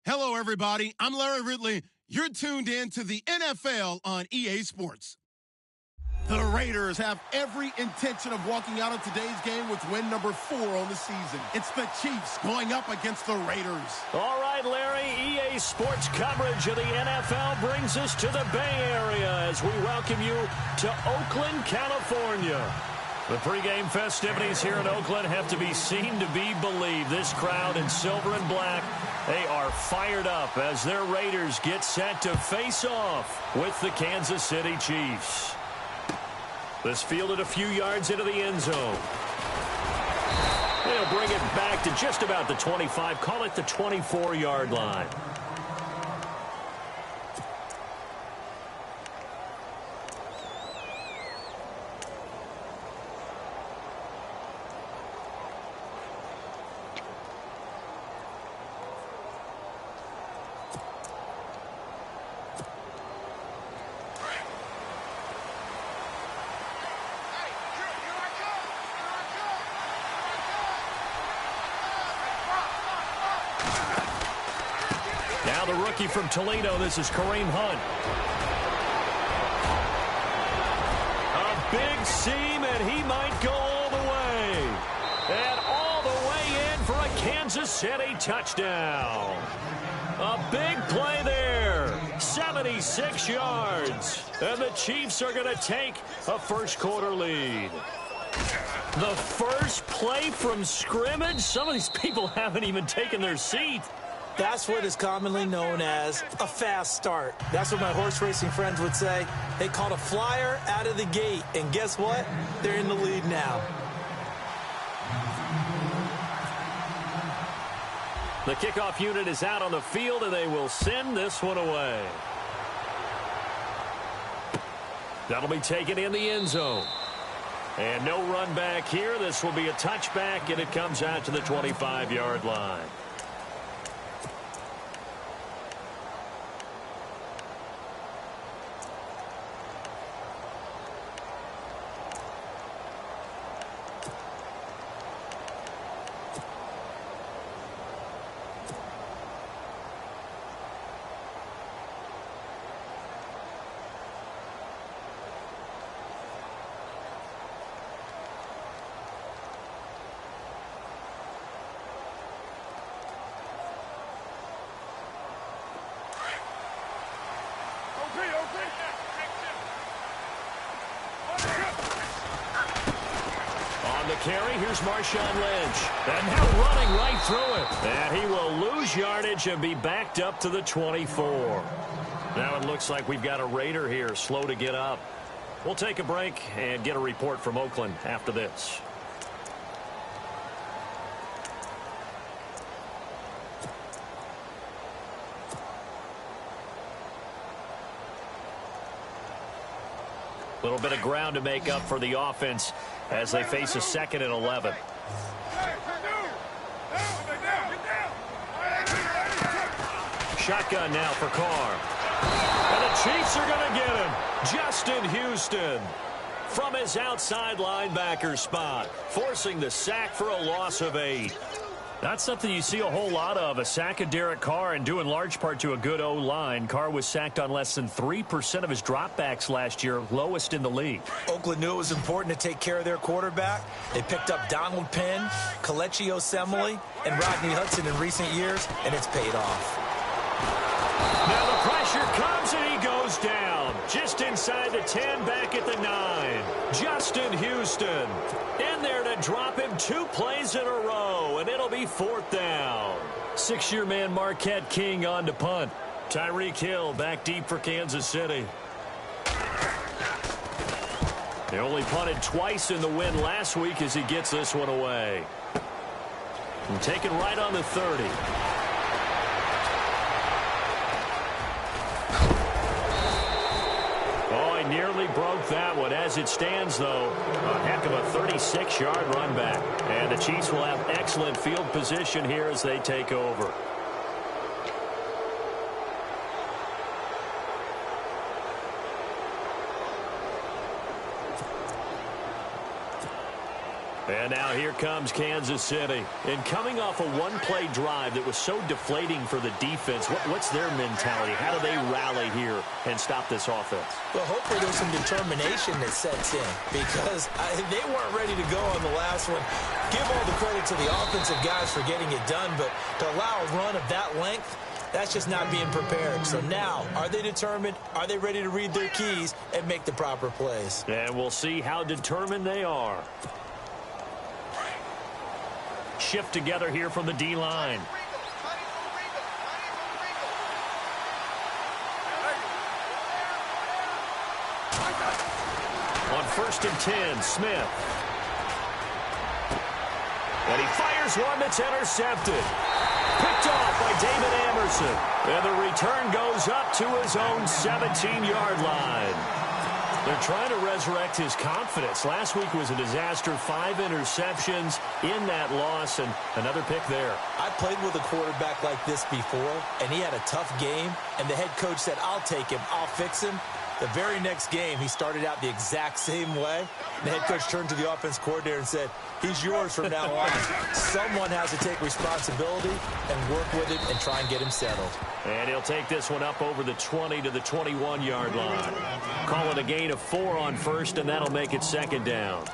Hello, everybody. I'm Larry Ridley. You're tuned in to the NFL on EA Sports. The Raiders have every intention of walking out of today's game with win number 4 on the season. It's the Chiefs going up against the Raiders. All right, Larry, EA Sports coverage of the NFL brings us to the Bay Area as we welcome you to Oakland, California. The pregame festivities here in Oakland have to be seen to be believed. This crowd in silver and black, they are fired up as their Raiders get set to face off with the Kansas City Chiefs. This fielded a few yards into the end zone. They'll bring it back to just about the 25, call it the 24-yard line. Now the rookie from Toledo, this is Kareem Hunt. A big seam, and he might go all the way. And all the way in for a Kansas City touchdown. A big play there. 76 yards. And the Chiefs are going to take a first-quarter lead. The first play from scrimmage? Some of these people haven't even taken their seat. That's what is commonly known as a fast start. That's what my horse racing friends would say. They caught a flyer out of the gate, and guess what? They're in the lead now. The kickoff unit is out on the field, and they will send this one away. That'll be taken in the end zone. And no run back here. This will be a touchback, and it comes out to the 25-yard line. On the carry, here's Marshawn Lynch. And now running right through it. And he will lose yardage and be backed up to the 24. Now it looks like we've got a Raider here, slow to get up. We'll take a break and get a report from Oakland after this. A little bit of ground to make up for the offense as they face a 2nd and 11. Shotgun now for Carr. And the Chiefs are going to get him. Justin Houston from his outside linebacker spot, forcing the sack for a loss of 8. Not something you see a whole lot of, a sack of Derek Carr, and due in large part to a good O-line. Carr was sacked on less than 3% of his dropbacks last year, lowest in the league. Oakland knew it was important to take care of their quarterback. They picked up Donald Penn, Kelechi Osemele, and Rodney Hudson in recent years, and it's paid off. Now the pressure comes, and he goes down. Just inside the 10, back at the 9. Justin Houston in there to drop him 2 plays in a row, and it'll be 4th down. 6-year man Marquette King on to punt. Tyreek Hill back deep for Kansas City. They only punted twice in the win last week as he gets this one away. And taken right on the 30. Nearly broke that one. As it stands, though, a heck of a 36-yard run back. And the Chiefs will have excellent field position here as they take over. And now here comes Kansas City. And coming off a one-play drive that was so deflating for the defense, what's their mentality? How do they rally here and stop this offense? Well, hopefully there's some determination that sets in because they weren't ready to go on the last one. Give all the credit to the offensive guys for getting it done, but to allow a run of that length, that's just not being prepared. So now, are they determined? Are they ready to read their keys and make the proper plays? And we'll see how determined they are. Shift together here from the D-line. On 1st and 10, Smith. And he fires one that's intercepted. Picked off by David Amerson. And the return goes up to his own 17-yard line. They're trying to resurrect his confidence. Last week was a disaster. 5 interceptions in that loss, and another pick there. I played with a quarterback like this before, and he had a tough game, and the head coach said, I'll take him, I'll fix him. The very next game, he started out the exact same way. The head coach turned to the offense coordinator and said, he's yours from now on. Someone has to take responsibility and work with him and try and get him settled. And he'll take this one up over the 20 to the 21-yard line. Call it a gain of 4 on 1st, and that'll make it 2nd down.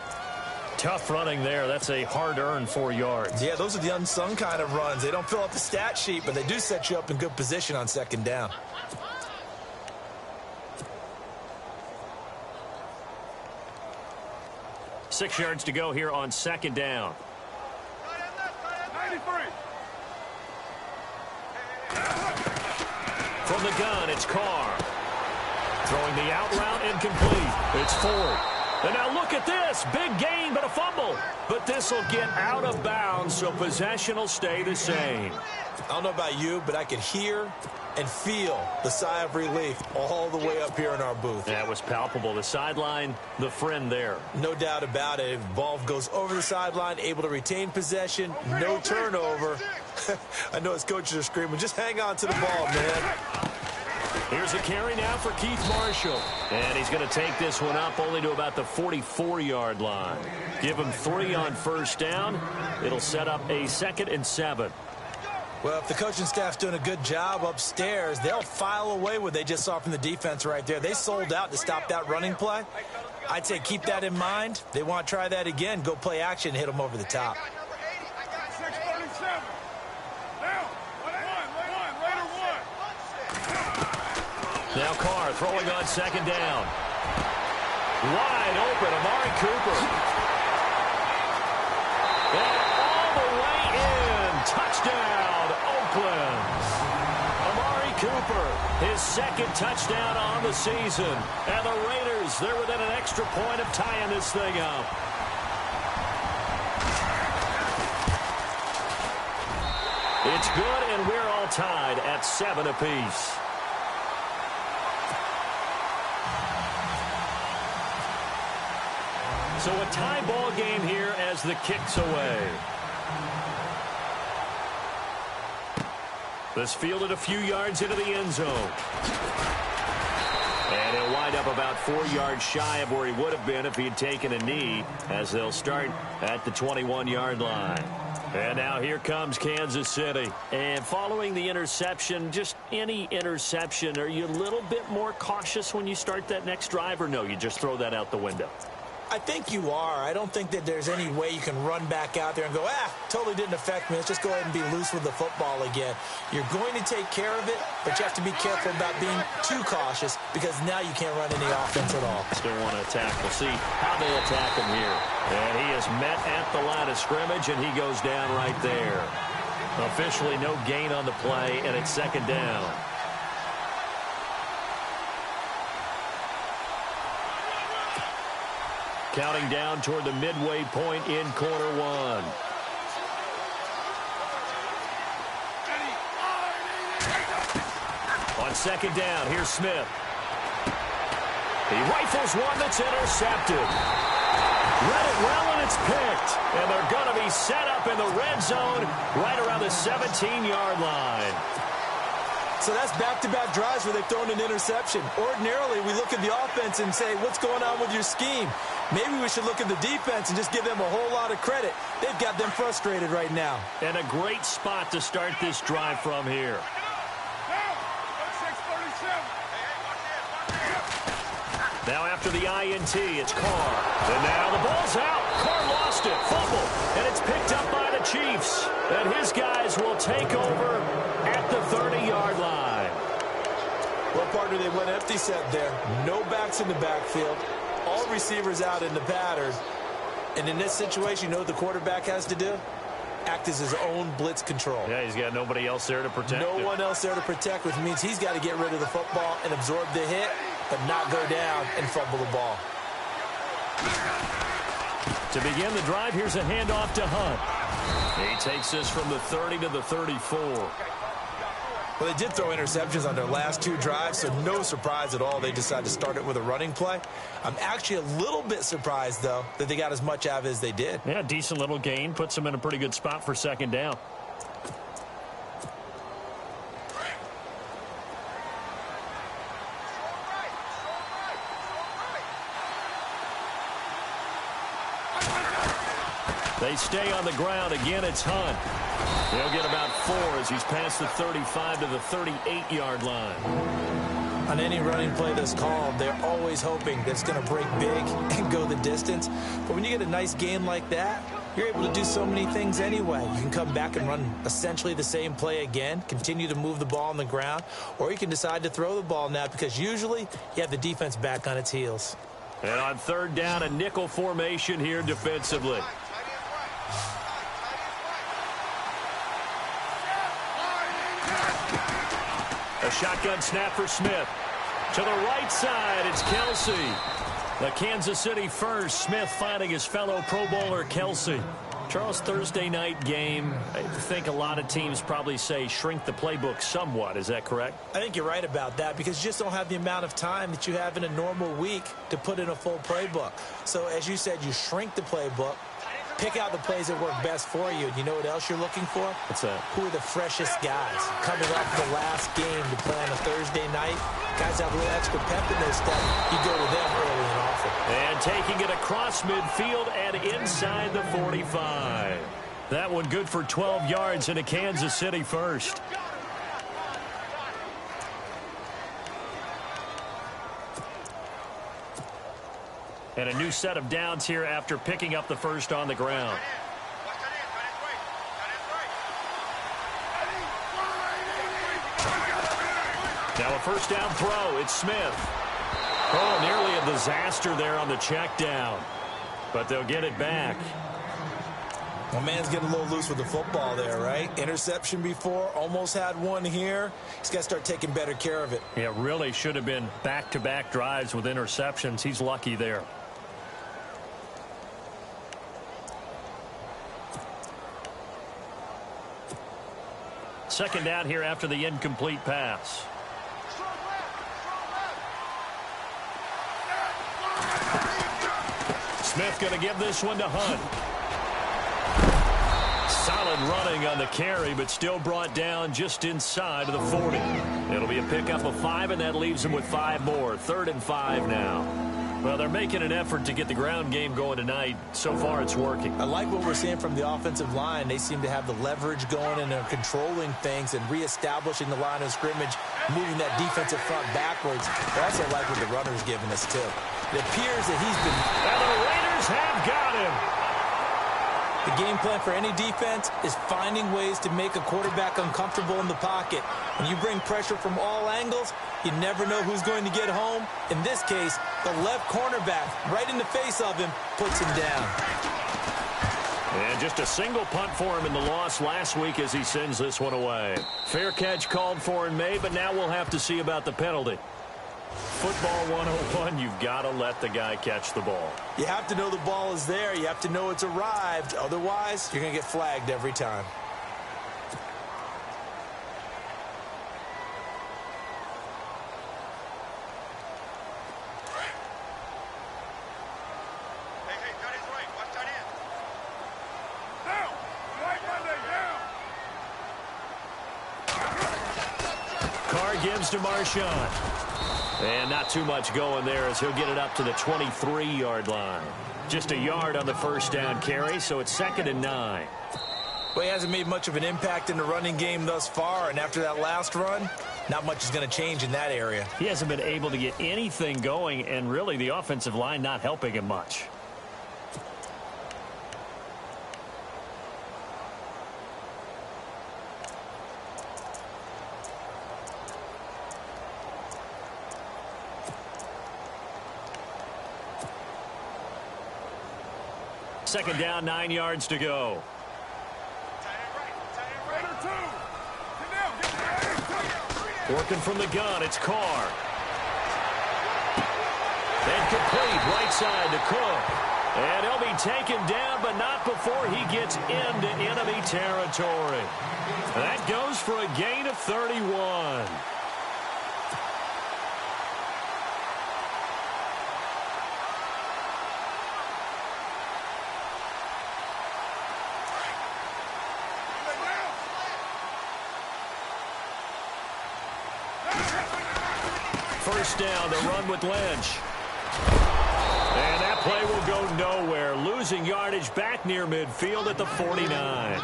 Tough running there. That's a hard-earned 4 yards. Yeah, those are the unsung kind of runs. They don't fill up the stat sheet, but they do set you up in good position on 2nd down. Six yards to go here on 2nd down. 93. From the gun, it's Carr. Throwing the out route incomplete. It's Ford. And now look at this. Big gain, but a fumble. But this will get out of bounds, so possession will stay the same. I don't know about you, but I could hear and feel the sigh of relief all the way up here in our booth. That was palpable. The sideline, the friend there. No doubt about it. Ball goes over the sideline, able to retain possession, no turnover. I know his coaches are screaming, just hang on to the ball, man. Here's a carry now for Keith Marshall. And he's going to take this one up only to about the 44-yard line. Give him 3 on 1st down. It'll set up a 2nd and 7. Well, if the coaching staff's doing a good job upstairs, they'll file away what they just saw from the defense right there. They sold out to stop that running play. I'd say keep that in mind. They want to try that again. Go play action, hit them over the top. 637. Now, Raider 1. Now Carr throwing on 2nd down. Wide open, Amari Cooper. And all the way in. Touchdown, Oakland. Amari Cooper, his 2nd touchdown on the season. And the Raiders, they're within an extra point of tying this thing up. It's good, and we're all tied at 7 apiece. So a tie ball game here as the kick's away. This fielded a few yards into the end zone. And he'll wind up about 4 yards shy of where he would have been if he had taken a knee, as they'll start at the 21-yard line. And now here comes Kansas City. And following the interception, just any interception, are you a little bit more cautious when you start that next drive, or no, you just throw that out the window? I think you are. I don't think that there's any way you can run back out there and go, totally didn't affect me. Let's just go ahead and be loose with the football again. You're going to take care of it, but you have to be careful about being too cautious because now you can't run any offense at all. Still want to attack. We'll see how they attack him here. And he is met at the line of scrimmage, and he goes down right there. Officially no gain on the play, and it's 2nd down. Counting down toward the midway point in quarter 1. On 2nd down, here's Smith. He rifles one that's intercepted. Read it well, and it's picked. And they're going to be set up in the red zone right around the 17-yard line. So that's back-to-back drives where they've thrown an interception. Ordinarily, we look at the offense and say, what's going on with your scheme? Maybe we should look at the defense and just give them a whole lot of credit. They've got them frustrated right now. And a great spot to start this drive from here. Now after the INT, it's Carr. And now the ball's out. Carr lost it. Fumble. And it's picked up by the Chiefs. And his guys will take over at the 30-yard line. Well, partner, they went empty set there. No backs in the backfield. All receivers out in the pattern. And in this situation, you know what the quarterback has to do? Act as his own blitz control. Yeah, he's got nobody else there to protect him. No one else there to protect, which means he's got to get rid of the football and absorb the hit, but not go down and fumble the ball. To begin the drive, here's a handoff to Hunt. He takes this from the 30 to the 34. Well, they did throw interceptions on their last two drives, so no surprise at all they decided to start it with a running play. I'm actually a little bit surprised, though, that they got as much out of it as they did. Yeah, decent little gain. Puts them in a pretty good spot for second down. They stay on the ground. Again, it's Hunt. He'll get about 4 as he's past the 35 to the 38-yard line. On any running play that's called, they're always hoping that it's going to break big and go the distance. But when you get a nice gain like that, you're able to do so many things anyway. You can come back and run essentially the same play again, continue to move the ball on the ground, or you can decide to throw the ball now because usually you have the defense back on its heels. And on third down, a nickel formation here defensively. A shotgun snap for Smith. To the right side, it's Kelsey. The Kansas City first. Smith finding his fellow Pro Bowler Kelsey. Charles, Thursday night game, I think a lot of teams probably say shrink the playbook somewhat. Is that correct? I think you're right about that because you just don't have the amount of time that you have in a normal week to put in a full playbook. So as you said, you shrink the playbook, pick out the plays that work best for you. And you know what else you're looking for? What's that? Who are the freshest guys coming off the last game to play on a Thursday night? Guys have a little extra pep in their step. You go to them early and often. And taking it across midfield and inside the 45. That one good for 12 yards in a Kansas City first. And a new set of downs here after picking up the first on the ground. Now a first down throw. It's Smith. Oh, nearly a disaster there on the check down. But they'll get it back. Well, man's getting a little loose with the football there, right? Interception before, almost had one here. He's got to start taking better care of it. Yeah, really should have been back-to-back drives with interceptions. He's lucky there. Second down here after the incomplete pass. Smith going to give this one to Hunt. Solid running on the carry, but still brought down just inside of the 40. It'll be a pickup of 5, and that leaves them with 5 more. 3rd and 5 now. Well, they're making an effort to get the ground game going tonight. So far, it's working. I like what we're seeing from the offensive line. They seem to have the leverage going, and they're controlling things and reestablishing the line of scrimmage, moving that defensive front backwards. I also like what the runner's giving us, too. It appears that he's been... And the Raiders have got him. The game plan for any defense is finding ways to make a quarterback uncomfortable in the pocket. When you bring pressure from all angles, you never know who's going to get home. In this case, the left cornerback, right in the face of him, puts him down. And just a single punt for him in the loss last week as he sends this one away. Fair catch called for and made, but now we'll have to see about the penalty. Football 101, you've got to let the guy catch the ball. You have to know the ball is there. You have to know it's arrived. Otherwise, you're going to get flagged every time. gives to Marshawn. And not too much going there as he'll get it up to the 23-yard line. Just a yard on the first down carry, so it's 2nd and 9. Well, he hasn't made much of an impact in the running game thus far, and after that last run, not much is going to change in that area. He hasn't been able to get anything going, and really the offensive line not helping him much. Second down, 9 yards to go. Working from the gun, it's Carr. And complete, right side to Cook. And he'll be taken down, but not before he gets into enemy territory. That goes for a gain of 31. First down, the run with Lynch. And that play will go nowhere. Losing yardage back near midfield at the 49.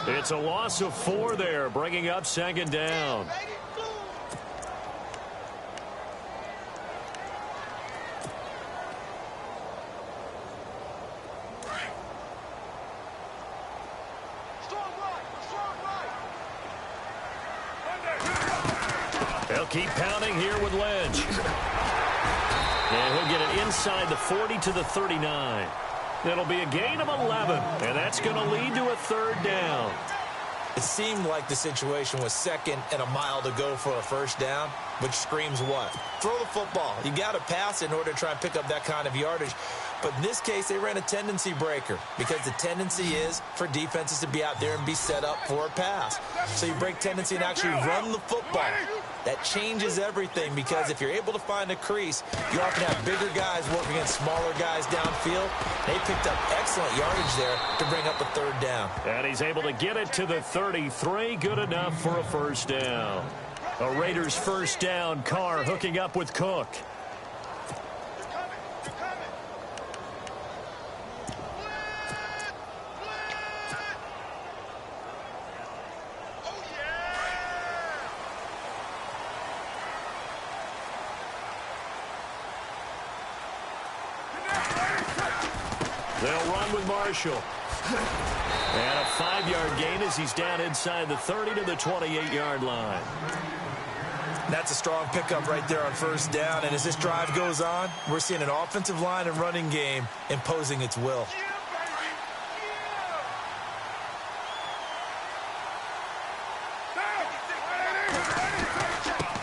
It's a loss of 4 there, bringing up 2nd down. They'll keep pounding here with Lynch. And he'll get it inside the 40 to the 39. It'll be a gain of 11, and that's going to lead to a 3rd down. It seemed like the situation was 2nd and a mile to go for a first down, which screams what? Throw the football. You got to pass in order to try and pick up that kind of yardage. But in this case, they ran a tendency breaker because the tendency is for defenses to be out there and be set up for a pass. So you break tendency and actually run the football. That changes everything because if you're able to find a crease, you often have bigger guys working against smaller guys downfield. They picked up excellent yardage there to bring up a 3rd down. And he's able to get it to the 33. Good enough for a first down. A Raiders first down. Carr hooking up with Cook. They'll run with Marshall. And a 5-yard gain as he's down inside the 30 to the 28-yard line. That's a strong pickup right there on first down. And as this drive goes on, we're seeing an offensive line and running game imposing its will.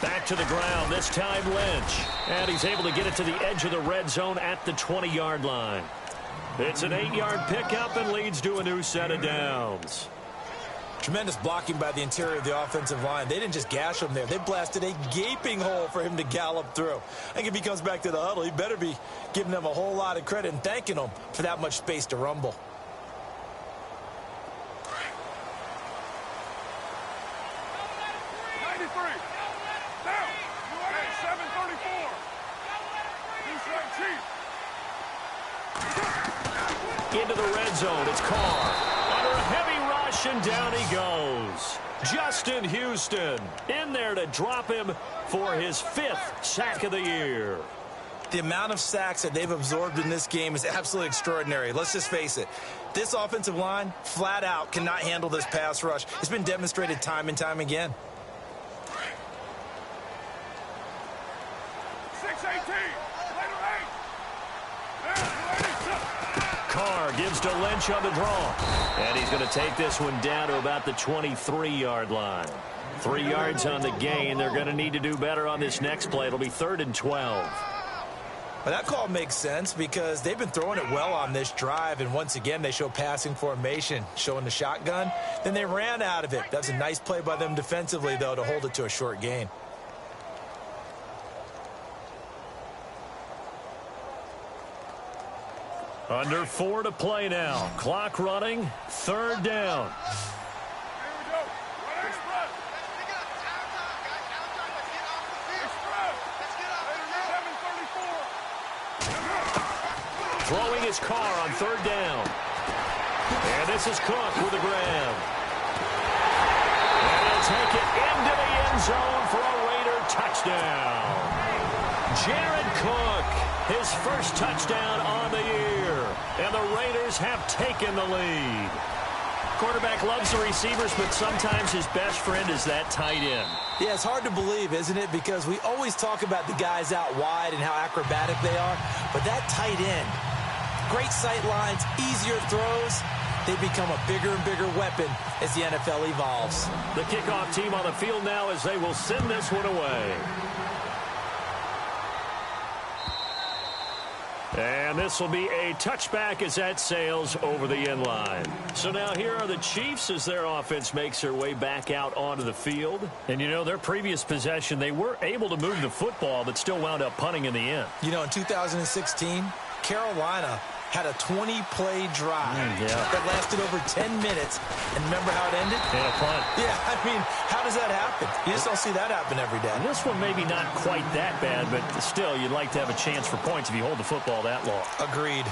Back to the ground, this time Lynch. And he's able to get it to the edge of the red zone at the 20-yard line. It's an 8-yard pickup and leads to a new set of downs. Tremendous blocking by the interior of the offensive line. They didn't just gash him there. They blasted a gaping hole for him to gallop through. I think if he comes back to the huddle, he better be giving them a whole lot of credit and thanking them for that much space to rumble. Into the red zone, it's Carr. Under a heavy rush, and down he goes. Justin Houston in there to drop him for his 5th sack of the year. The amount of sacks that they've absorbed in this game is absolutely extraordinary. Let's just face it. This offensive line, flat out, cannot handle this pass rush. It's been demonstrated time and time again. 6-18. Carr gives to Lynch on the draw. And he's going to take this one down to about the 23-yard line. 3 yards on the gain. They're going to need to do better on this next play. It'll be 3rd and 12. Well, that call makes sense because they've been throwing it well on this drive, and once again they show passing formation, showing the shotgun. Then they ran out of it. That was a nice play by them defensively, though, to hold it to a short gain. Under 4 to play now. Clock running. 3rd down. Throwing his car on third down. And this is Cook with a grab. And he'll take it into the end zone for a Raider touchdown. Jared Cook, his first touchdown on the year. And the Raiders have taken the lead. Quarterback loves the receivers, but sometimes his best friend is that tight end. Yeah, it's hard to believe, isn't it? Because we always talk about the guys out wide and how acrobatic they are. But that tight end, great sight lines, easier throws. They become a bigger and bigger weapon as the NFL evolves. The kickoff team on the field now as they will send this one away. And this will be a touchback as that sails over the end line. So now here are the Chiefs as their offense makes their way back out onto the field. And, you know, their previous possession, they were able to move the football but still wound up punting in the end. You know, in 2016, Carolina had a 20-play drive that lasted over 10 minutes. And remember how it ended? And a punt. Yeah, I mean, how does that happen? You just don't see that happen every day. And this one maybe not quite that bad, but still, you'd like to have a chance for points if you hold the football that long. Agreed.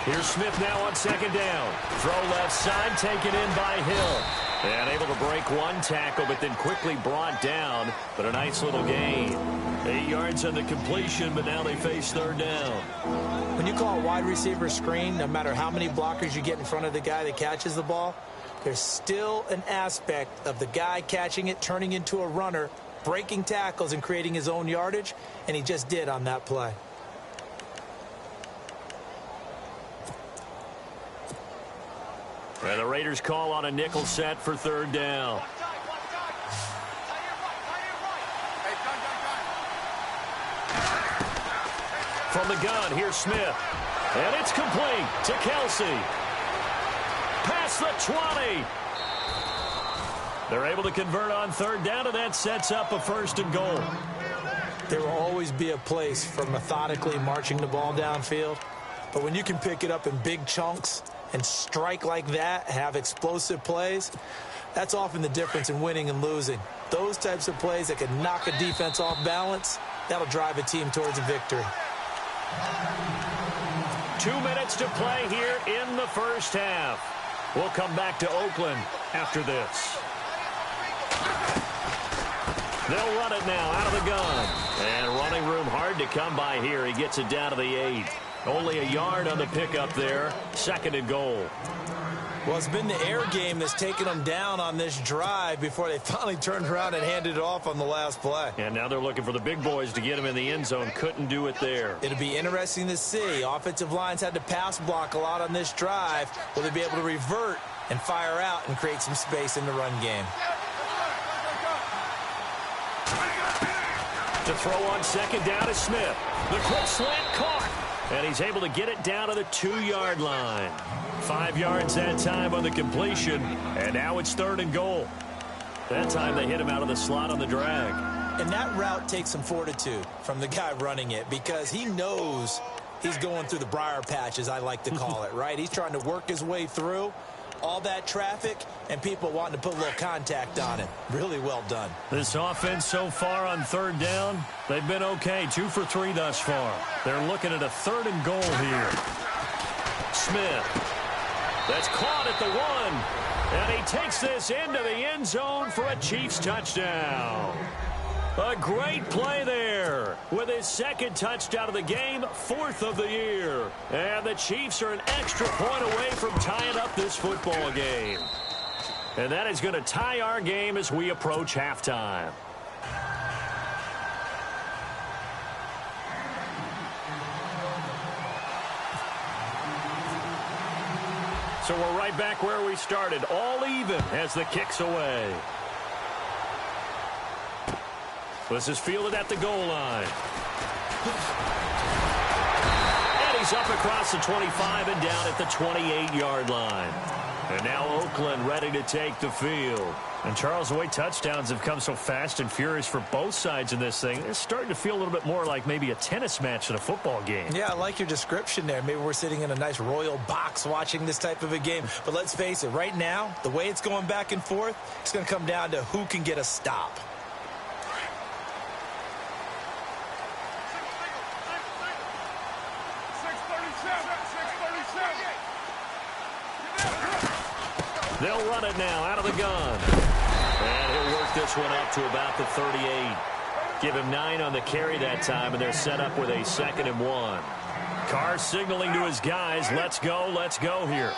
Here's Smith now on second down. Throw left side, taken in by Hill. And able to break one tackle, but then quickly brought down. But a nice little gain. 8 yards on the completion, but now they face third down. When you call a wide receiver screen, no matter how many blockers you get in front of the guy that catches the ball, there's still an aspect of the guy catching it, turning into a runner, breaking tackles and creating his own yardage, and he just did on that play. And the Raiders call on a nickel set for third down. From the gun, here's Smith. And it's complete to Kelsey. Past the 20. They're able to convert on third down, and that sets up a first and goal. There will always be a place for methodically marching the ball downfield. But when you can pick it up in big chunks and strike like that, have explosive plays, that's often the difference in winning and losing. Those types of plays that can knock a defense off balance, that'll drive a team towards a victory. 2 minutes to play here in the first half. We'll come back to Oakland after this. They'll run it now out of the gun. And running room hard to come by here. He gets it down to the 8. Only a yard on the pickup there. Second and goal. Well, it's been the air game that's taken them down on this drive before they finally turned around and handed it off on the last play. And now they're looking for the big boys to get him in the end zone. Couldn't do it there. It'll be interesting to see. Offensive lines had to pass block a lot on this drive. Will they be able to revert and fire out and create some space in the run game? To throw on second down is Smith. The quick slant caught. And he's able to get it down to the 2-yard line. 5 yards that time on the completion. And now it's third and goal. That time they hit him out of the slot on the drag. And that route takes some fortitude from the guy running it because he knows he's going through the briar patch, as I like to call it, right? He's trying to work his way through all that traffic and people wanting to put a little contact on it. Really well done. This offense so far on third down, they've been okay. 2 for 3 thus far. They're looking at a third and goal here. Smith. That's caught at the 1. And he takes this into the end zone for a Chiefs touchdown. A great play there with his second touchdown of the game, 4th of the year. And the Chiefs are an extra point away from tying up this football game. And that is going to tie our game as we approach halftime. So we're right back where we started, all even as the kick's away. This is fielded at the goal line. And he He's up across the 25 and down at the 28-yard line. And now Oakland ready to take the field. And Charles, the way touchdowns have come so fast and furious for both sides in this thing, it's starting to feel a little bit more like maybe a tennis match than a football game. Yeah, I like your description there. Maybe we're sitting in a nice royal box watching this type of a game. But let's face it, right now, the way it's going back and forth, it's going to come down to who can get a stop. They'll run it now out of the gun. And he'll work this one up to about the 38. Give him 9 on the carry that time, and they're set up with a 2nd and 1. Carr signaling to his guys, let's go here.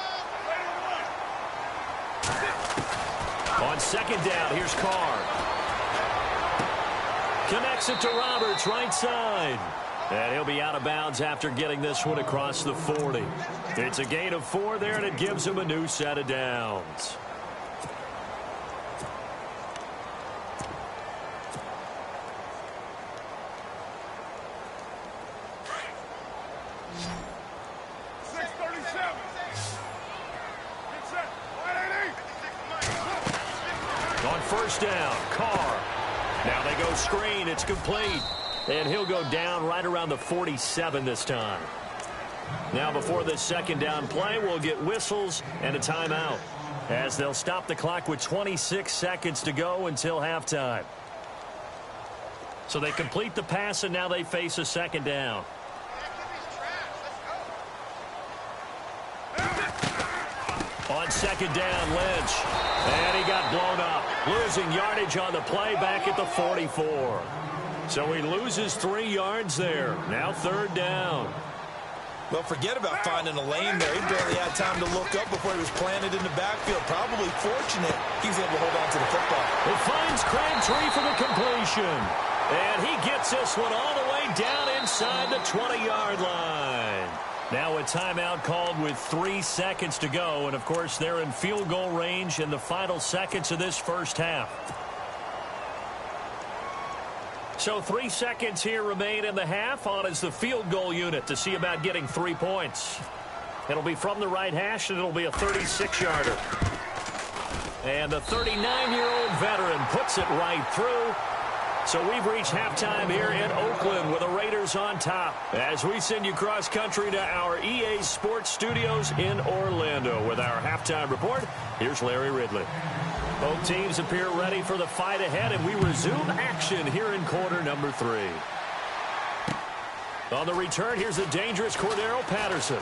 On 2nd down, here's Carr. Connects it to Roberts, right side. And he'll be out of bounds after getting this one across the 40. It's a gain of 4 there, and it gives him a new set of downs. On 1st down, Carr. Now they go screen. It's complete. And he'll go down right around the 47 this time. Now before this 2nd down play, we'll get whistles and a timeout, as they'll stop the clock with 26 seconds to go until halftime. So they complete the pass, and now they face a 2nd down. On 2nd down, Lynch. And he got blown up. Losing yardage on the play back at the 44. So he loses 3 yards there. Now 3rd down. Well, forget about finding a lane there. He barely had time to look up before he was planted in the backfield. Probably fortunate he's able to hold on to the football. It finds Crabtree for the completion. And he gets this one all the way down inside the 20-yard line. Now a timeout called with 3 seconds to go. And, of course, they're in field goal range in the final seconds of this first half. So 3 seconds here remain in the half. On is the field goal unit to see about getting 3 points. It'll be from the right hash, and it'll be a 36-yarder. And the 39-year-old veteran puts it right through. So we've reached halftime here in Oakland with the Raiders on top, as we send you cross-country to our EA Sports Studios in Orlando. With our halftime report, here's Larry Ridley. Both teams appear ready for the fight ahead, and we resume action here in quarter number 3. On the return, here's the dangerous Cordero Patterson.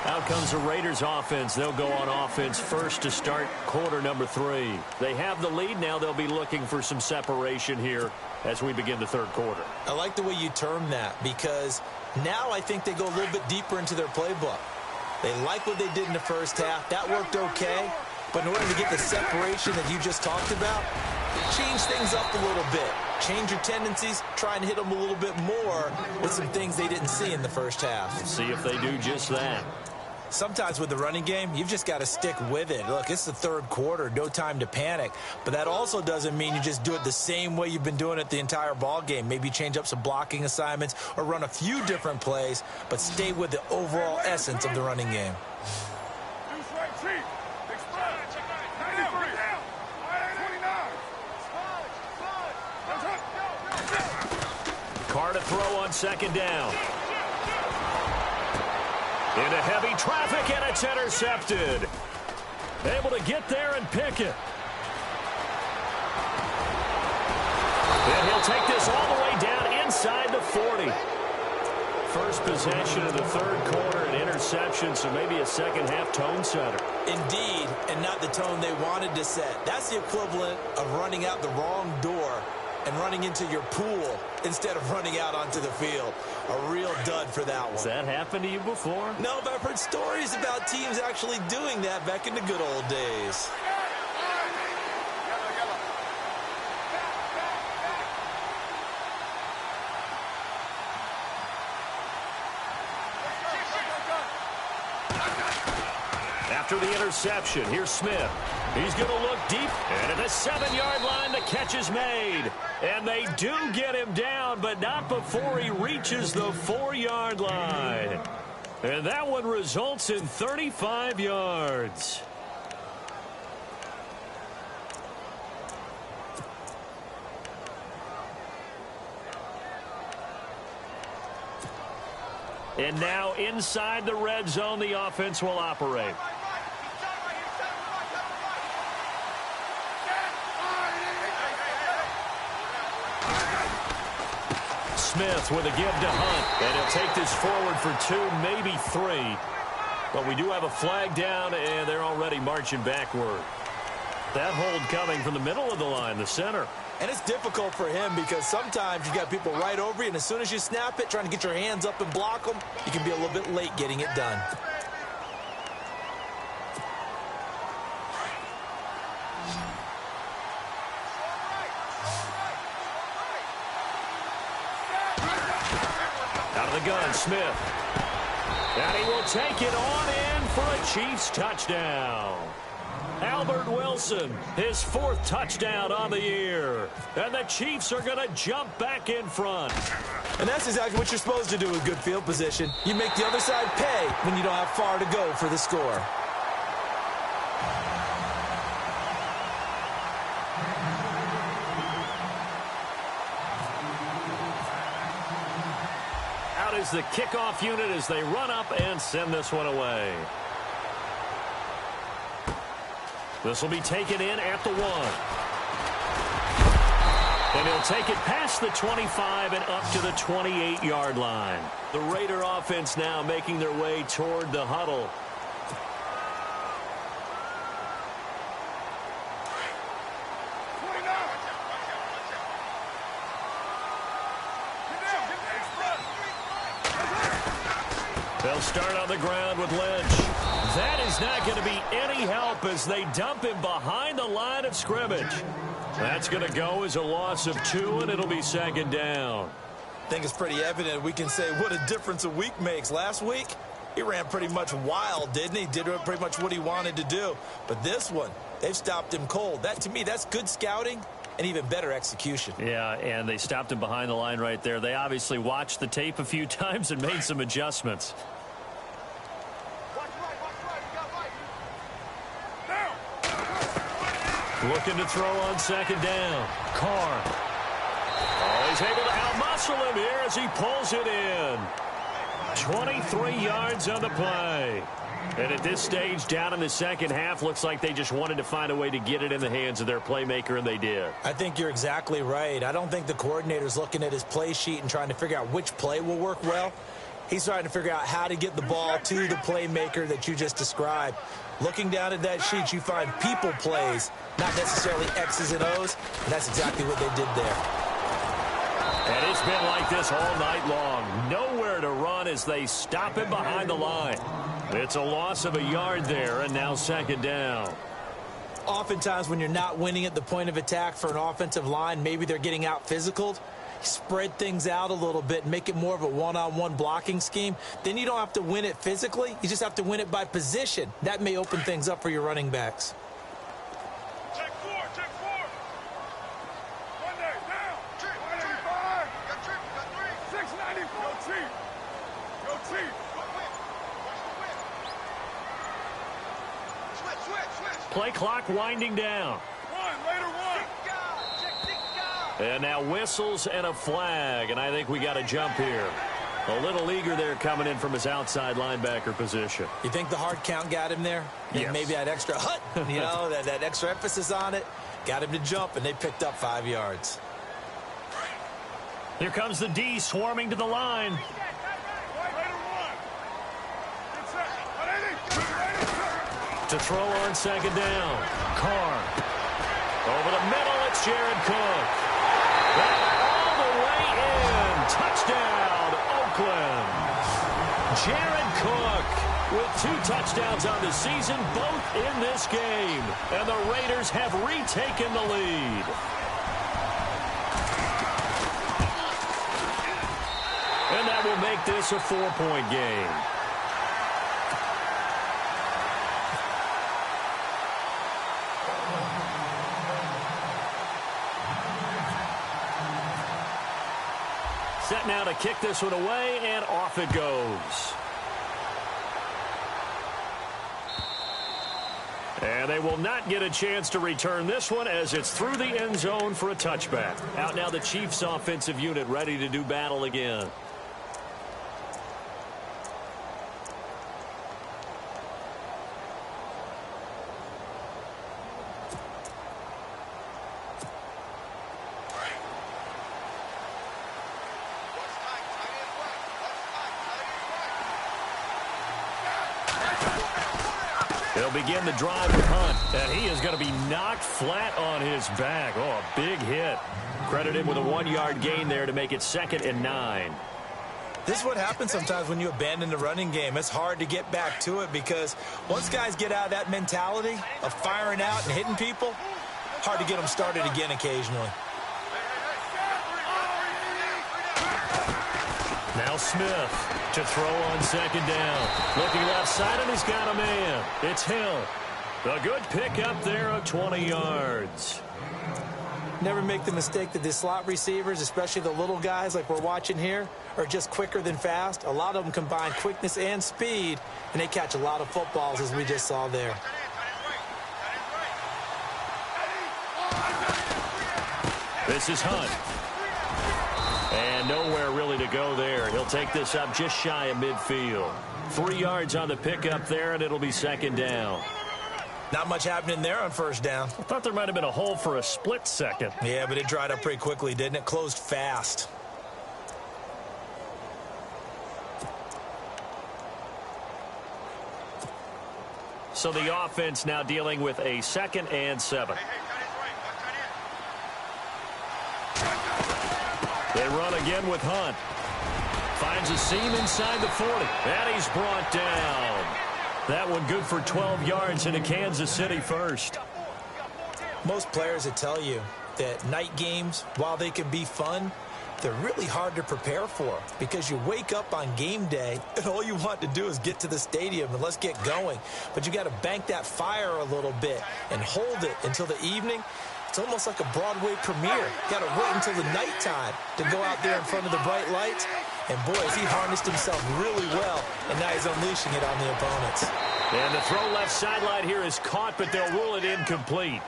Out comes the Raiders offense. They'll go on offense first to start quarter number 3. They have the lead. Now they'll be looking for some separation here as we begin the 3rd quarter. I like the way you term that, because now I think they go a little bit deeper into their playbook. They like what they did in the first half. That worked okay. But in order to get the separation that you just talked about, change things up a little bit. Change your tendencies. Try and hit them a little bit more with some things they didn't see in the first half. We'll see if they do just that. Sometimes with the running game, you've just got to stick with it. Look, it's the 3rd quarter, no time to panic. But that also doesn't mean you just do it the same way you've been doing it the entire ball game. Maybe change up some blocking assignments or run a few different plays, but stay with the overall essence of the running game. Carr to throw on 2nd down. Into heavy traffic, and it's intercepted. Able to get there and pick it. And he'll take this all the way down inside the 40. First possession of the 3rd quarter, an interception, so maybe a second-half tone setter. Indeed, and not the tone they wanted to set. That's the equivalent of running out the wrong door and running into your pool instead of running out onto the field. A real dud for that one. Has that happened to you before? No, but I've heard stories about teams actually doing that back in the good old days. After the interception, here's Smith. He's going to look deep, and at the 7-yard line, the catch is made. And they do get him down, but not before he reaches the 4-yard line. And that one results in 35 yards. And now inside the red zone, the offense will operate. Smith with a give to Hunt. And he'll take this forward for 2, maybe 3. But we do have a flag down, and they're already marching backward. That hold coming from the middle of the line, the center. And it's difficult for him because sometimes you got people right over you, and as soon as you snap it, trying to get your hands up and block them, you can be a little bit late getting it done. Out of the gun, Smith. And he will take it on in for a Chiefs touchdown. Albert Wilson, his 4th touchdown on the year. And the Chiefs are going to jump back in front. And that's exactly what you're supposed to do with good field position. You make the other side pay when you don't have far to go for the score. Out is the kickoff unit as they run up and send this one away. This will be taken in at the 1. And he'll take it past the 25 and up to the 28-yard line. The Raider offense now making their way toward the huddle. They'll start on the ground with Lynch. That is not going to be any help as they dump him behind the line of scrimmage. That's going to go as a loss of 2, and it'll be 2nd down. I think it's pretty evident we can say what a difference a week makes. Last week, he ran pretty much wild, didn't he? Did pretty much what he wanted to do. But this one, they've stopped him cold. That, to me, that's good scouting and even better execution. Yeah, and they stopped him behind the line right there. They obviously watched the tape a few times and made some adjustments. Looking to throw on 2nd down. Carr. Oh, he's able to outmuscle him here as he pulls it in. 23 yards on the play. And at this stage, down in the second half, looks like they just wanted to find a way to get it in the hands of their playmaker, and they did. I think you're exactly right. I don't think the coordinator's looking at his play sheet and trying to figure out which play will work well. He's trying to figure out how to get the ball to the playmaker that you just described. Looking down at that sheet, you find people plays, not necessarily X's and O's, and that's exactly what they did there. And it's been like this all night long. Nowhere to run as they stop him behind the line. It's a loss of a yard there, and now 2nd down. Oftentimes when you're not winning at the point of attack for an offensive line, maybe they're getting out physicaled. Spread things out a little bit and make it more of a one-on-one blocking scheme. Then you don't have to win it physically. You just have to win it by position. That may open things up for your running backs. Check 4, check 4. Monday, down. 185. Got 3. 690. Go Chief. Go Chief. Switch. Play clock winding down. Raider 1. And now whistles and a flag, and I think we got a jump here. A little eager there coming in from his outside linebacker position. You think the hard count got him there? Yes. Maybe that extra hut, you know, that extra emphasis on it, got him to jump, and they picked up 5 yards. Here comes the D swarming to the line. Raider 1. To throw on 2nd down. Carr. Over the middle, it's Jared Cook. And all the way in. Touchdown, Oakland. Jared Cook with 2 touchdowns on the season, both in this game. And the Raiders have retaken the lead. And that will make this a 4-point game. now to kick this one away, and off it goes. And they will not get a chance to return this one as it's through the end zone for a touchback. Out now the Chiefs offensive unit ready to do battle again. They'll begin the drive with Hunt, and he is going to be knocked flat on his back. Oh, a big hit. Credit him with a 1-yard gain there to make it 2nd and 9. This is what happens sometimes when you abandon the running game. It's hard to get back to it because once guys get out of that mentality of firing out and hitting people, hard to get them started again occasionally. Now Smith to throw on 2nd down. Looking left side, and he's got a man. It's Hill. A good pick up there of 20 yards. Never make the mistake that the slot receivers, especially the little guys like we're watching here, are just quicker than fast. A lot of them combine quickness and speed, and they catch a lot of footballs, as we just saw there. This is Hunt. And nowhere really to go there. He'll take this up just shy of midfield. 3 yards on the pickup there, and it'll be 2nd down. Not much happening there on 1st down. I thought there might have been a hole for a split second. Yeah, but it dried up pretty quickly, didn't it? Closed fast. So the offense now dealing with a 2nd and 7. They run again with Hunt. Finds a seam inside the 40. And he's brought down. That one good for 12 yards into Kansas City first. Most players will tell you that night games, while they can be fun, they're really hard to prepare for because you wake up on game day and all you want to do is get to the stadium and let's get going. But you got to bank that fire a little bit and hold it until the evening. It's almost like a Broadway premiere. You got to wait until the nighttime to go out there in front of the bright lights. And boy, has he harnessed himself really well, and now he's unleashing it on the opponents. And the throw left sideline here is caught, but they'll rule it incomplete.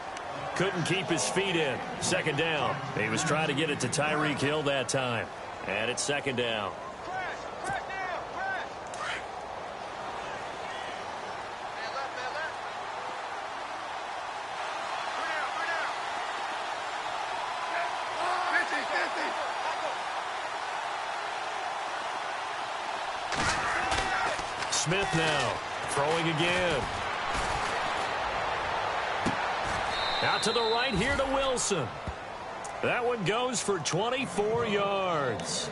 Couldn't keep his feet in. 2nd down. He was trying to get it to Tyreek Hill that time. And it's 2nd down. Smith now throwing again. Out to the right here to Wilson. That one goes for 24 yards.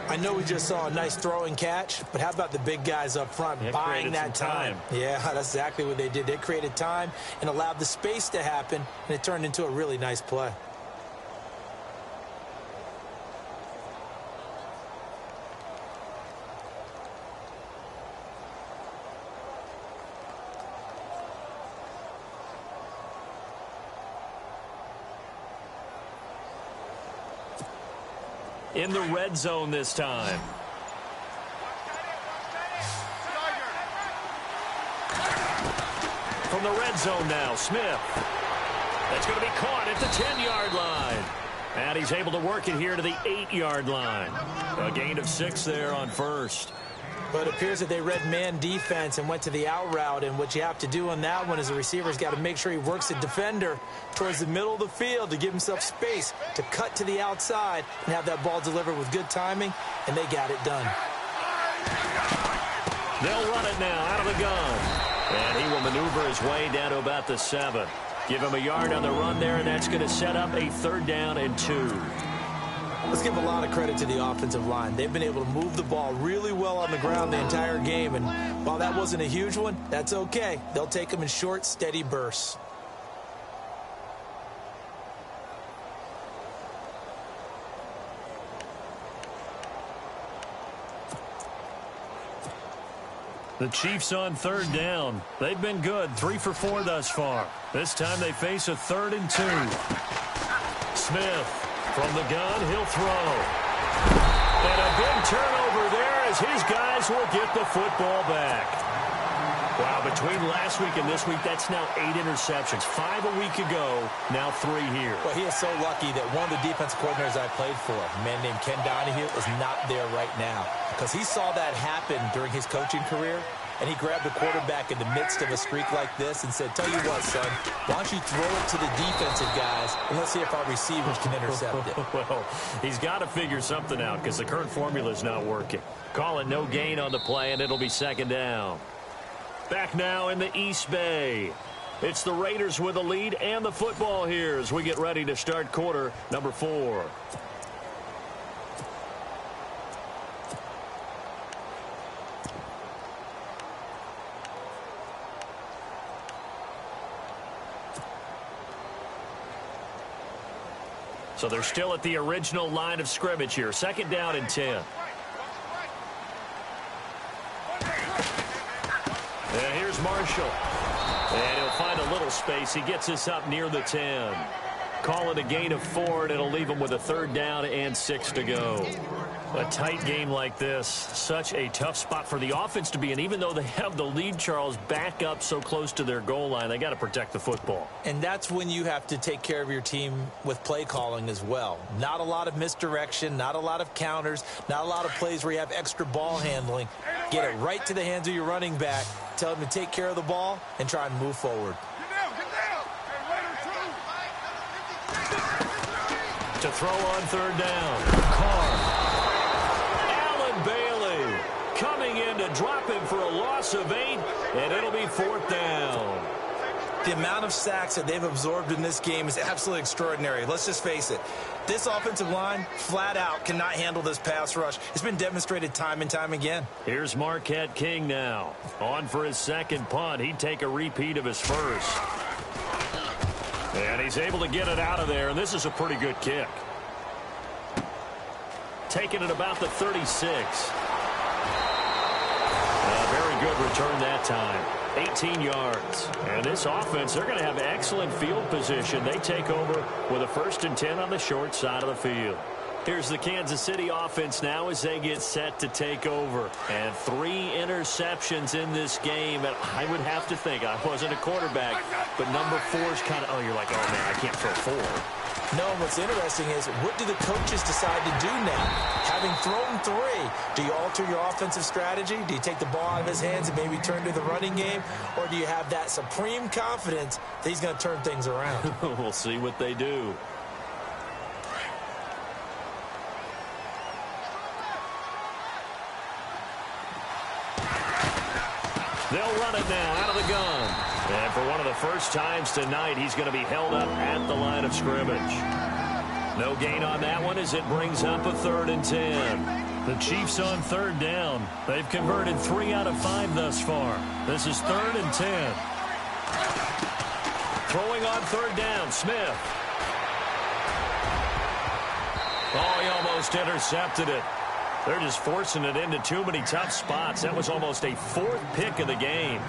I know we just saw a nice throwing catch, but how about the big guys up front buying that time? Yeah, that's exactly what they did. They created time and allowed the space to happen, and it turned into a really nice play. In the red zone this time. From the red zone now, Smith. That's going to be caught at the 10-yard line. And he's able to work it here to the 8-yard line. A gain of 6 there on 1st. But it appears that they read man defense and went to the out route. And what you have to do on that one is the receiver's got to make sure he works the defender towards the middle of the field to give himself space to cut to the outside and have that ball delivered with good timing. And they got it done. They'll run it now out of the gun. And he will maneuver his way down to about the 7. Give him a yard on the run there, and that's going to set up a 3rd down and 2. Let's give a lot of credit to the offensive line. They've been able to move the ball really well on the ground the entire game. And while that wasn't a huge one, that's okay. They'll take them in short, steady bursts. The Chiefs on 3rd down. They've been good, 3 for 4 thus far. This time they face a 3rd and 2. Smith from the gun, he'll throw. And a big turnover there as his guys will get the football back. Wow, between last week and this week, that's now 8 interceptions. 5 a week ago, now 3 here. Well, he is so lucky that one of the defensive coordinators I played for, a man named Ken Donahue, is not there right now. Because he saw that happen during his coaching career, and he grabbed the quarterback in the midst of a streak like this and said, tell you what, son, why don't you throw it to the defensive guys, and let's see if our receivers can intercept it. Well, he's got to figure something out because the current formula is not working. Call it no gain on the play, and it'll be second down. Back now in the East Bay. It's the Raiders with a lead and the football here as we get ready to start quarter number 4. So they're still at the original line of scrimmage here. Second down and 10. And here's Marshall. And he'll find a little space. He gets us up near the 10. Call it a gain of 4, and it'll leave him with a third down and 6 to go. A tight game like this, such a tough spot for the offense to be in. Even though they have the lead, Charles, back up so close to their goal line, they got to protect the football. And that's when you have to take care of your team with play calling as well. Not a lot of misdirection, not a lot of counters, not a lot of plays where you have extra ball handling. Get it right to the hands of your running back. Tell him to take care of the ball and try and move forward. To throw on third down. Carr. Allen Bailey coming in to drop him for a loss of 8, and it'll be fourth down. The amount of sacks that they've absorbed in this game is absolutely extraordinary. Let's just face it. This offensive line, flat out, cannot handle this pass rush. It's been demonstrated time and time again. Here's Marquette King now. On for his second punt. He'd take a repeat of his first. And he's able to get it out of there, and this is a pretty good kick. Taking it about the 36. A very good return that time. 18 yards. And this offense, they're going to have excellent field position. They take over with a 1st and 10 on the short side of the field. Here's the Kansas City offense now as they get set to take over. And 3 interceptions in this game. And I would have to think, I wasn't a quarterback, but number 4 is kind of, oh, you're like, oh, man, I can't throw 4. No, what's interesting is, what do the coaches decide to do now? Having thrown 3, do you alter your offensive strategy? Do you take the ball out of his hands and maybe turn to the running game? Or do you have that supreme confidence that he's going to turn things around? We'll see what they do. They'll run it now out of the gun. And for one of the first times tonight, he's going to be held up at the line of scrimmage. No gain on that one as it brings up a 3rd and 10. The Chiefs on third down. They've converted 3 out of 5 thus far. This is 3rd and 10. Throwing on third down, Smith. Oh, he almost intercepted it. They're just forcing it into too many tough spots. That was almost a 4th pick of the game.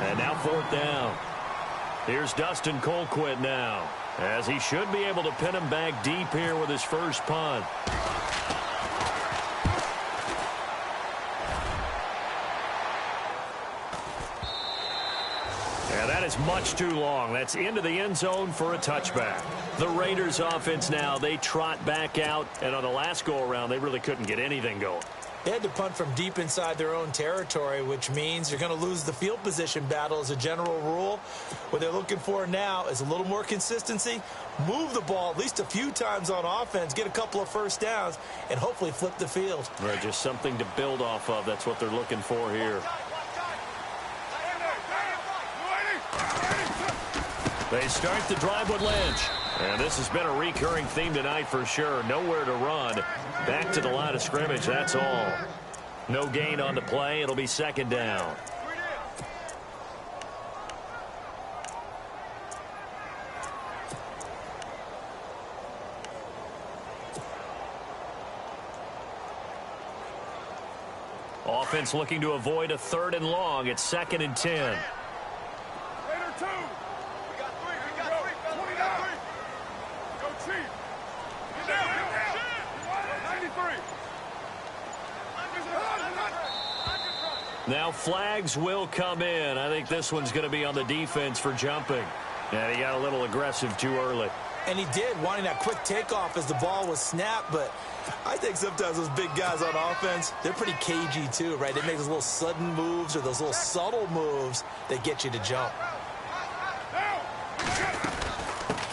And now 4th down. Here's Dustin Colquitt now, as he should be able to pin him back deep here with his first punt. And that is much too long. That's into the end zone for a touchback. The Raiders offense now, they trot back out, and on the last go-around, they really couldn't get anything going. They had to punt from deep inside their own territory, which means you're going to lose the field position battle as a general rule. What they're looking for now is a little more consistency, move the ball at least a few times on offense, get a couple of first downs, and hopefully flip the field. Right, just something to build off of. That's what they're looking for here. They start the drive with Lynch. And this has been a recurring theme tonight for sure. Nowhere to run. Back to the line of scrimmage, that's all. No gain on the play. It'll be second down. Offense looking to avoid a 3rd and long. It's 2nd and 10. Now flags will come in. I think this one's going to be on the defense for jumping. And he got a little aggressive too early. And he did, wanting that quick takeoff as the ball was snapped. But I think sometimes those big guys on offense, they're pretty cagey too, right? They make those little sudden moves or those little subtle moves that get you to jump.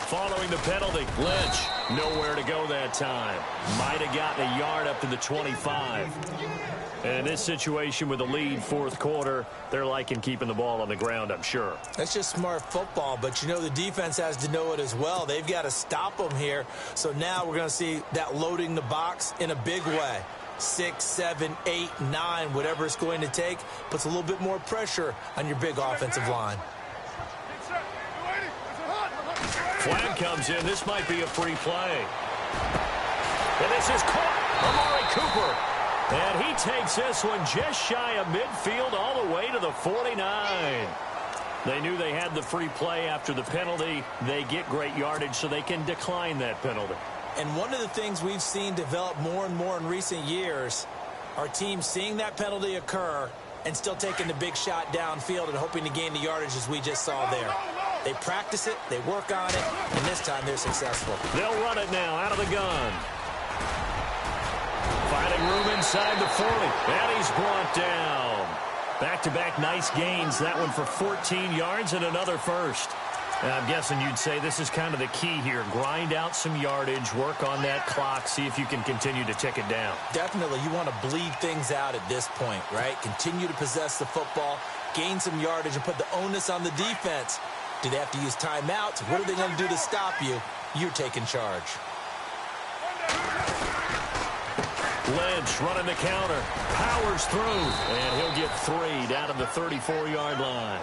Following the penalty, Lynch nowhere to go that time. Might have gotten a yard up to the 25. And in this situation with the lead fourth quarter, they're liking keeping the ball on the ground, I'm sure. That's just smart football, but you know the defense has to know it as well. They've got to stop them here. So now we're going to see that loading the box in a big way. 6, 7, 8, 9, whatever it's going to take, puts a little bit more pressure on your big offensive line. Flag comes in. This might be a free play. And this is caught. Amari Cooper. And he takes this one just shy of midfield all the way to the 49. They knew they had the free play after the penalty. They get great yardage so they can decline that penalty. And one of the things we've seen develop more and more in recent years are teams seeing that penalty occur and still taking the big shot downfield and hoping to gain the yardage as we just saw there. They practice it, they work on it, and this time they're successful. They'll run it now out of the gun. Finding room inside the 40, and he's brought down. Back-to-back nice gains, that one for 14 yards and another first. And I'm guessing you'd say this is kind of the key here. Grind out some yardage, work on that clock, see if you can continue to tick it down. Definitely, you want to bleed things out at this point, right? Continue to possess the football, gain some yardage, and put the onus on the defense. Do they have to use timeouts? What are they going to do to stop you? You're taking charge. Lynch running the counter, powers through, and he'll get 3 down to the 34-yard line.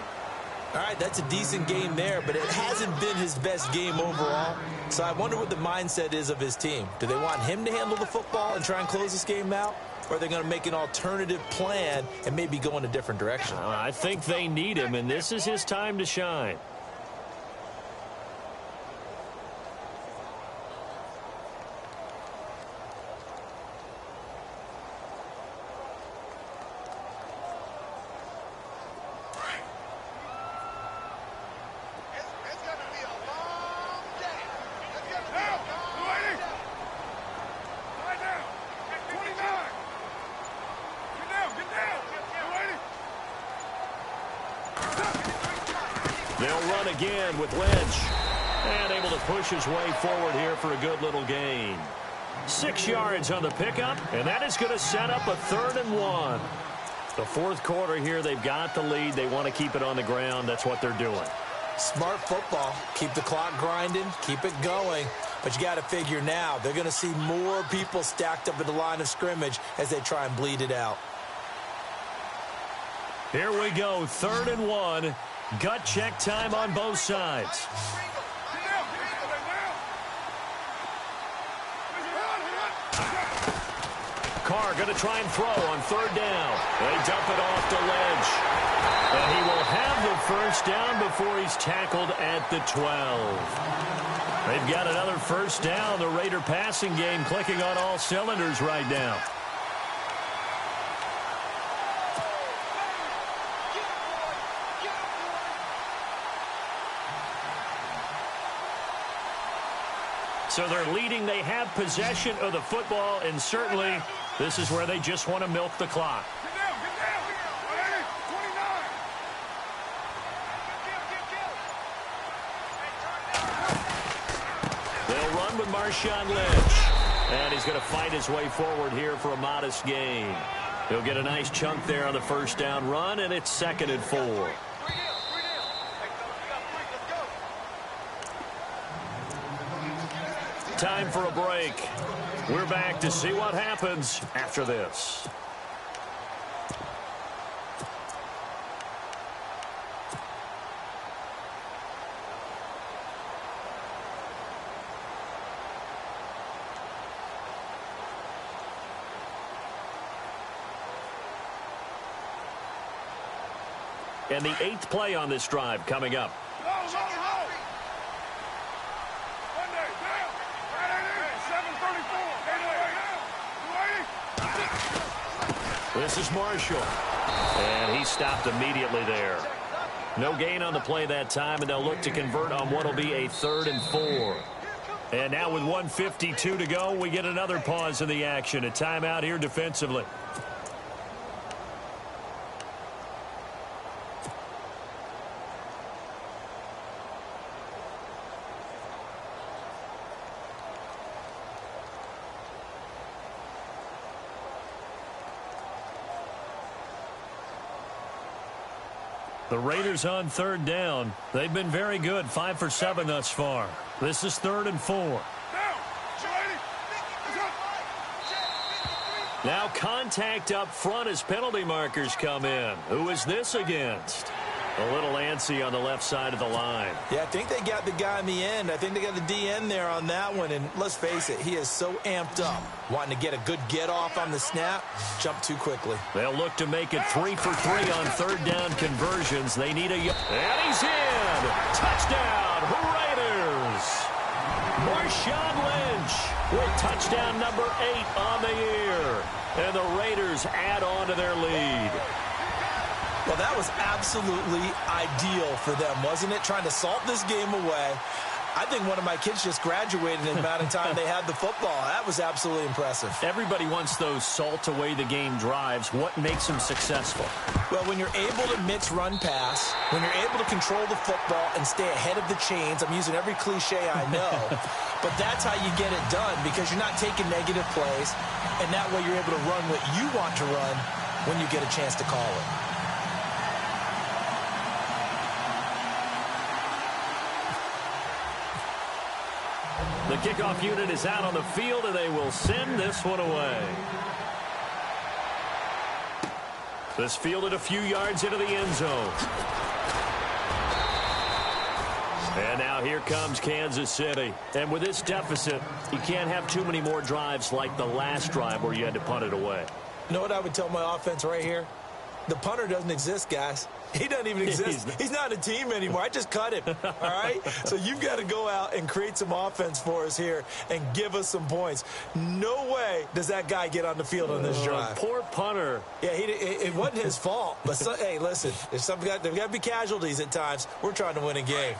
All right, that's a decent game there, but it hasn't been his best game overall. So I wonder what the mindset is of his team. Do they want him to handle the football and try and close this game out? Or are they going to make an alternative plan and maybe go in a different direction? I think they need him, and this is his time to shine. They'll run again with Lynch. And able to push his way forward here for a good little gain. 6 yards on the pickup, and that is going to set up a 3rd and 1. The fourth quarter here, they've got the lead. They want to keep it on the ground. That's what they're doing. Smart football. Keep the clock grinding. Keep it going. But you got to figure now, they're going to see more people stacked up at the line of scrimmage as they try and bleed it out. Here we go, 3rd and 1. Gut check time on both sides. Carr going to try and throw on 3rd down. They dump it off to Lynch. And he will have the first down before he's tackled at the 12. They've got another first down. The Raider passing game clicking on all cylinders right now. So they're leading. They have possession of the football, and certainly this is where they just want to milk the clock. They'll run with Marshawn Lynch, and he's going to fight his way forward here for a modest gain. He'll get a nice chunk there on the first down run, and it's 2nd and 4. Time for a break. We're back to see what happens after this. And the 8th play on this drive coming up. This is Marshall. And he stopped immediately there. No gain on the play that time, and they'll look to convert on what will be a 3rd and 4. And now with 1:52 to go, we get another pause in the action. A timeout here defensively. The Raiders on 3rd down. They've been very good, 5 for 7 thus far. This is 3rd and 4. Now contact up front as penalty markers come in. Who is this against? A little antsy on the left side of the line. Yeah, I think they got the guy in the end. I think they got the DN there on that one. And let's face it, he is so amped up, wanting to get a good get-off on the snap, jump too quickly. They'll look to make it 3 for 3 on 3rd down conversions. They need a... And he's in! Touchdown, Raiders! Marshawn Lynch with touchdown number 8 on the year. And the Raiders add on to their lead. Well, that was absolutely ideal for them, wasn't it? Trying to salt this game away. I think one of my kids just graduated in the amount of time they had the football. That was absolutely impressive. Everybody wants those salt away the game drives. What makes them successful? Well, when you're able to mix run pass, when you're able to control the football and stay ahead of the chains, I'm using every cliche I know, but that's how you get it done because you're not taking negative plays, and that way you're able to run what you want to run when you get a chance to call it. The kickoff unit is out on the field, and they will send this one away. This fielded a few yards into the end zone. And now here comes Kansas City. And with this deficit, you can't have too many more drives like the last drive where you had to punt it away. You know what I would tell my offense right here? The punter doesn't exist, guys. He doesn't even exist. He's not a team anymore. I just cut him, all right? So you've got to go out and create some offense for us here and give us some points. No way does that guy get on the field on this drive. Poor punter. Yeah, it wasn't his fault. But, hey, listen, there's got to be casualties at times. We're trying to win a game.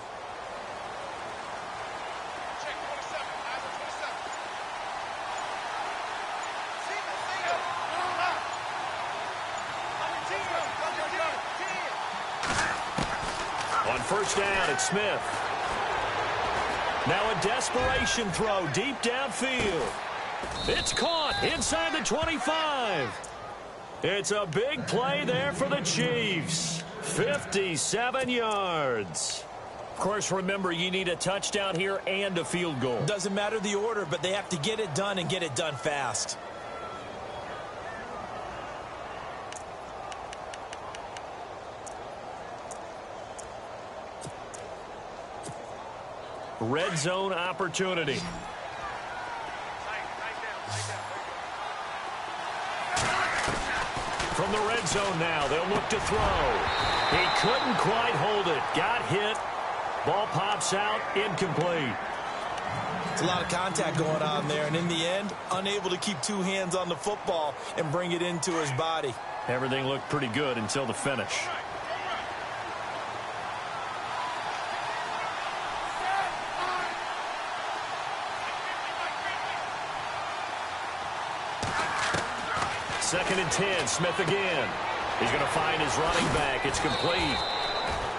First down, it's Smith. Now a desperation throw deep downfield. It's caught inside the 25. It's a big play there for the Chiefs. 57 yards. Of course, remember, you need a touchdown here and a field goal. Doesn't matter the order, but they have to get it done and get it done fast. Red zone opportunity. From the red zone now, they'll look to throw. He couldn't quite hold it. Got hit. Ball pops out, incomplete. It's a lot of contact going on there, and in the end, unable to keep two hands on the football and bring it into his body. Everything looked pretty good until the finish. Second and 10, Smith again. He's going to find his running back. It's complete.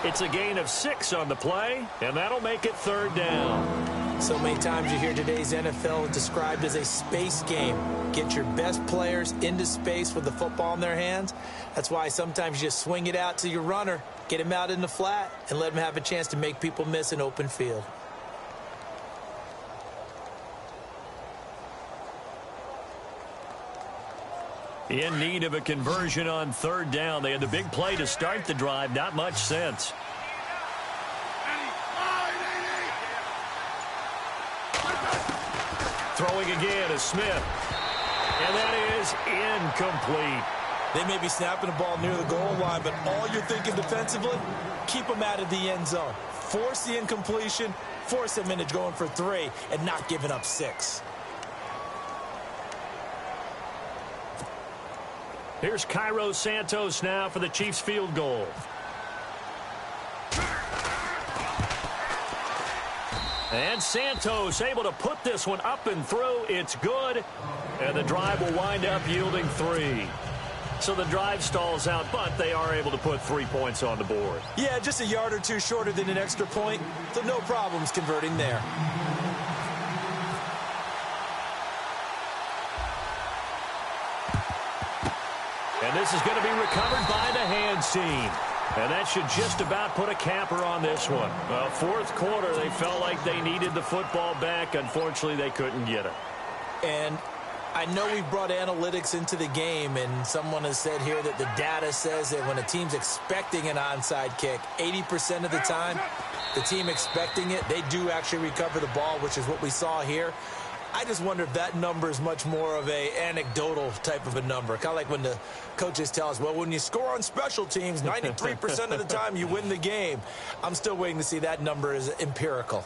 It's a gain of 6 on the play, and that'll make it 3rd down. So many times you hear today's NFL described as a space game. Get your best players into space with the football in their hands. That's why sometimes you just swing it out to your runner, get him out in the flat, and let him have a chance to make people miss an open field. In need of a conversion on 3rd down. They had the big play to start the drive. Not much sense. Throwing again is Smith. And that is incomplete. They may be snapping the ball near the goal line, but all you're thinking defensively, keep them out of the end zone. Force the incompletion, force them into going for 3, and not giving up 6. Here's Cairo Santos now for the Chiefs field goal. And Santos able to put this one up and through. It's good. And the drive will wind up yielding 3. So the drive stalls out, but they are able to put 3 points on the board. Yeah, just a yard or two shorter than an extra point, so no problems converting there. And this is going to be recovered by the hands team. And that should just about put a capper on this one. Fourth quarter, they felt like they needed the football back. Unfortunately, they couldn't get it. And I know we've brought analytics into the game, and someone has said here that the data says that when a team's expecting an onside kick, 80% of the time, the team expecting it, they do actually recover the ball, which is what we saw here. I just wonder if that number is much more of a anecdotal type of a number. Kind of like when the coaches tell us, well, when you score on special teams, 93% of the time you win the game. I'm still waiting to see that number is empirical.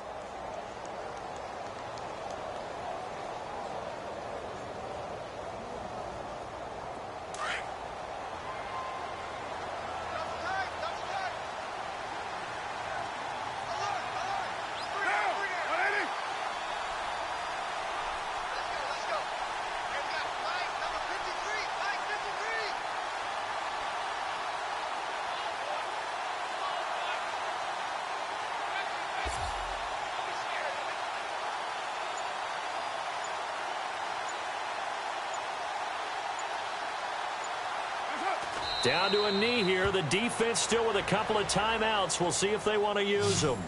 Down to a knee here. The defense still with a couple of timeouts. We'll see if they want to use them.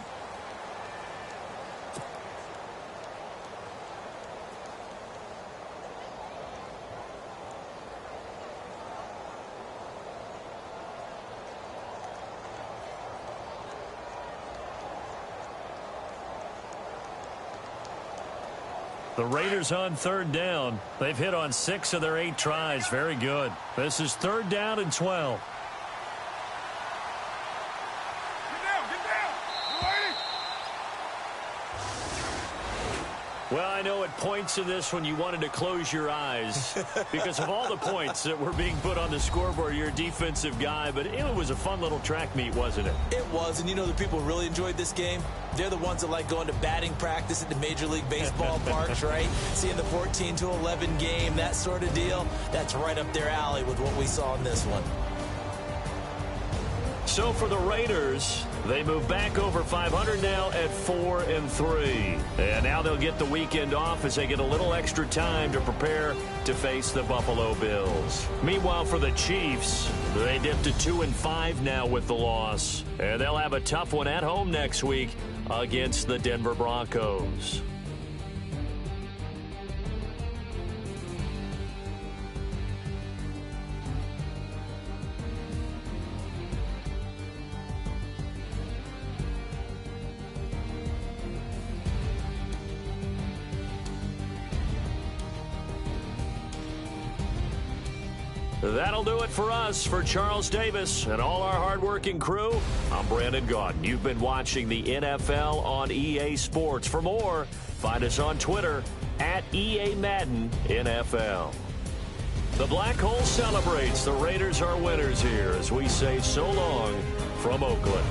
The Raiders on third down. They've hit on 6 of their 8 tries. Very good. This is third down and 12. Well, I know at points in this one you wanted to close your eyes because of all the points that were being put on the scoreboard. You're a defensive guy, but it was a fun little track meet, wasn't it? It was, and you know the people who really enjoyed this game? They're the ones that like going to batting practice at the Major League Baseball parks, right? Seeing the 14-11 game, that sort of deal. That's right up their alley with what we saw in this one. So for the Raiders, they move back over 500 now at 4-3. And now they'll get the weekend off as they get a little extra time to prepare to face the Buffalo Bills. Meanwhile, for the Chiefs, they dipped to 2-5 now with the loss. And they'll have a tough one at home next week against the Denver Broncos. That'll do it for us. For Charles Davis and all our hardworking crew, I'm Brandon Gaudin. You've been watching the NFL on EA Sports. For more, find us on Twitter at EA Madden NFL. The Black Hole celebrates. The Raiders are winners here as we say so long from Oakland.